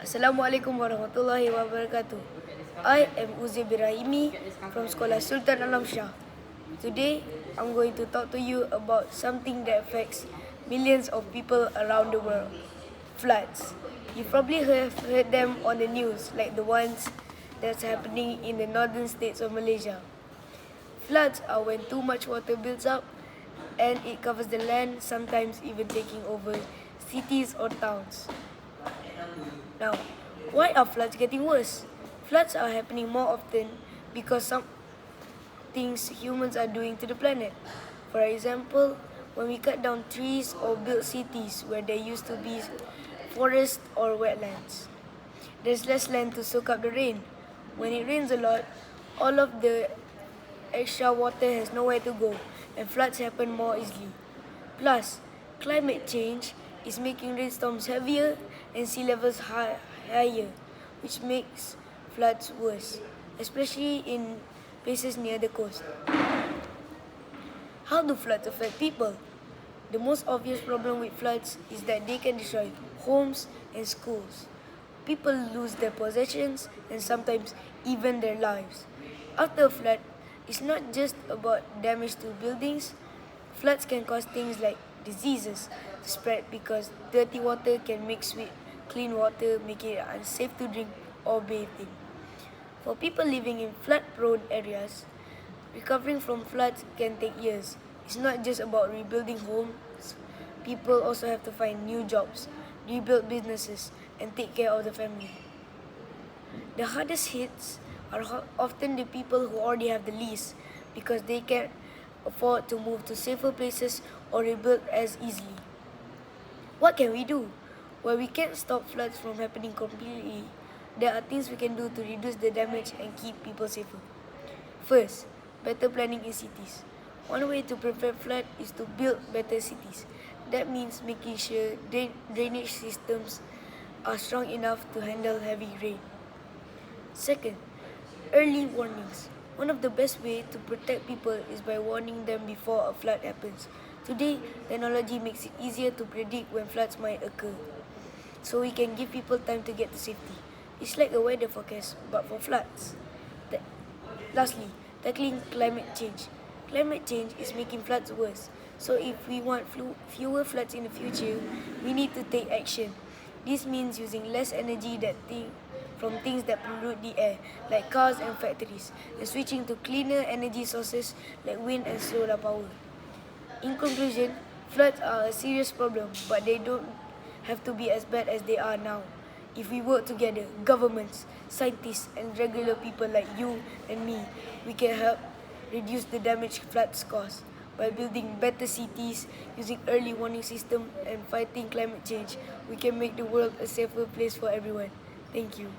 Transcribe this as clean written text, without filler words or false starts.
Assalamualaikum warahmatullahi wabarakatuh. I am UZAIR from Sekolah Sultan Shah. Today, I'm going to talk to you about something that affects millions of people around the world. Floods. You probably have heard them on the news, like the ones that's happening in the northern states of Malaysia. Floods are when too much water builds up and it covers the land, sometimes even taking over cities or towns. Now, why are floods getting worse? Floods are happening more often because some things humans are doing to the planet. For example, when we cut down trees or build cities where there used to be forests or wetlands. There's less land to soak up the rain. When it rains a lot, all of the extra water has nowhere to go and floods happen more easily. Plus, climate change is making rainstorms heavier and sea levels higher, which makes floods worse, especially in places near the coast. How do floods affect people? The most obvious problem with floods is that they can destroy homes and schools. People lose their possessions and sometimes even their lives. After a flood, it's not just about damage to buildings. Floods can cause things like diseases to spread because dirty water can mix with clean water, making it unsafe to drink or bathe in. For people living in flood-prone areas, recovering from floods can take years. It's not just about rebuilding homes. People also have to find new jobs, rebuild businesses, and take care of the family. The hardest hits are often the people who already have the least because they can't afford to move to safer places or rebuild as easily. What can we do? Well, we can't stop floods from happening completely. There are things we can do to reduce the damage and keep people safer. First, better planning in cities. One way to prevent flood is to build better cities. That means making sure drainage systems are strong enough to handle heavy rain. Second, early warnings. One of the best ways to protect people is by warning them before a flood happens. Today, technology makes it easier to predict when floods might occur, so we can give people time to get to safety. It's like a weather forecast, but for floods. Lastly, tackling climate change. Climate change is making floods worse. So if we want fewer floods in the future, we need to take action. This means using less energy from things that pollute the air, like cars and factories, and switching to cleaner energy sources like wind and solar power. In conclusion, floods are a serious problem, but they don't have to be as bad as they are now. If we work together, governments, scientists, and regular people like you and me, we can help reduce the damage floods cause. By building better cities, using early warning systems, and fighting climate change, we can make the world a safer place for everyone. Thank you.